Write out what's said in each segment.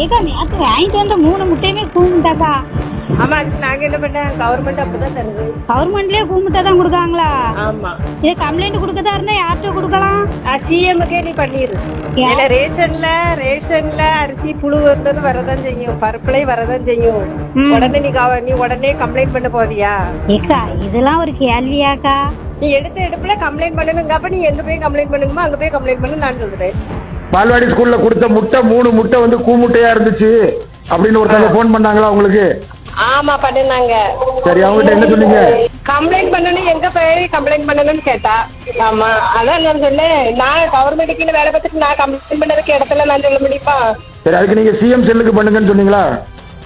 ஏக்கா நேற்று வாங்கிட்டு வந்த 3 முட்டையுமே கூமுட்டாக்கா. ஆமா, அதுக்கு நாங்க என்ன பண்ணேன், கவர்மெண்ட் அப்பதான் தருது. கவர்மெண்ட்லயே கூமுட்டை தான் கொடுக்காங்களா? ஆமா. இது கம்ப்ளைண்ட் கொடுக்கதா இருந்தா யார்கிட்ட கொடுக்கலாம்? சிஎம்முக்கே நீ பண்ணிரு. ஏன்னா ரேஷன்ல அரிசி புழு இருந்தது வரதான் செய்யும், பருப்புலையும் வரதான் செய்யும். உடனே நீ உடனே கம்ப்ளைண்ட் பண்ண போறியா? ஏக்கா இதெல்லாம் ஒரு கேள்வியாக்கா? நீ எடுப்புல கம்ப்ளைண்ட் பண்ணணுங்க. அப்ப நீ எங்க போய் கம்ப்ளைண்ட் பண்ணுங்கம்மா, அங்க போய் கம்ப்ளைண்ட் பண்ணு நான் சொல்றேன். பால்வாடி ஸ்கூல்ல கொடுத்த முட்டை 3 முட்டை வந்து கூமுட்டையா இருந்துச்சு அப்படின்னு ஒருத்தவங்க போன் பண்ணாங்களா உங்களுக்கு? ஆமா பண்ணுனாங்க. சரி, அவங்ககிட்ட என்ன சொன்னீங்க? கம்ப்ளைண்ட் பண்ணணும், எங்க போய் கம்ப்ளைண்ட் பண்ணணும்னு கேட்டா. ஆமா, அதான் நான் சொன்னேன், நான் கவர்மெண்ட்டுக்கு வேலை பார்த்துட்டு நான் கம்ப்ளைண்ட் பண்ணதுக்கு இடத்துல நான் சொல்ல முடியுமா? சரி, அதுக்கு நீங்க சிஎம் செல்லுக்கு பண்ணுங்கன்னு சொன்னீங்களா?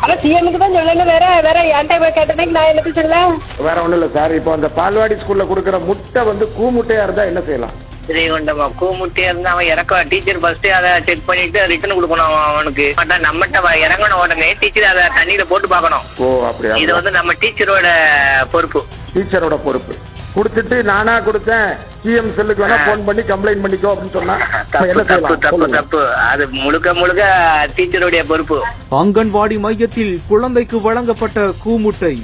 ஆனா சிஎம்க்கு தான் சொல்லணும், வேற என்கிட்ட போய் கேட்டதுக்கு நான் எனக்கு சொல்ல. வேற ஒண்ணும் இல்ல சார், இப்போ அந்த பால்வாடி ஸ்கூல்ல கொடுக்கற முட்டை வந்து கூமுட்டையா இருந்தா என்ன செய்யலாம்? ஸ்ரீகண்டமா கூமுட்டியா இருந்தா அவன் இறக்க டீச்சர் ஃபர்ஸ்ட் அதை செக் பண்ணிட்டு ரிட்டர்ன் கொடுக்கணும் அவனுக்கு. நம்மகிட்ட இறங்கணும் உடனே டீச்சர் அதை தண்ணியில போட்டு பார்க்கணும். ஓ அப்படியா? இது வந்து நம்ம டீச்சரோட பொறுப்பு. டீச்சரோட பொறுப்பு. கொடுத்துட்டு நானா கொடுத்தேன் சிஎம் செல்லுக்கு வேணா போன் பண்ணி கம்ப்ளைண்ட் பண்ணிக்கோ அப்படின்னு சொன்னா தப்பு. அது முழுக்க டீச்சருடைய பொறுப்பு. அங்கன்வாடி மையத்தில் குழந்தைக்கு வழங்கப்பட்ட கூமுட்டை.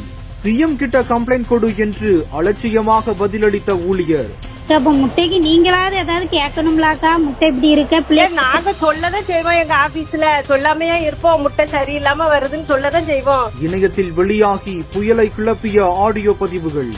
சிஎம் கிட்ட கம்ப்ளைண்ட் கொடு என்று அலட்சியமாக பதிலளித்த ஊழியர். அப்ப முட்டைக்கு நீங்களாவது ஏதாவது கேட்கணும்லாக்கா? முட்டை இப்படி இருக்க நாங்க சொல்லதான் செய்வோம், எங்க ஆபீஸ்ல சொல்லாமையா இருப்போம். முட்டை சரியில்லாம வருதுன்னு சொல்லதான் செய்வோம். இணையத்தில் வெளியாகி புயலை கிளப்பிய ஆடியோ பதிவுகள்.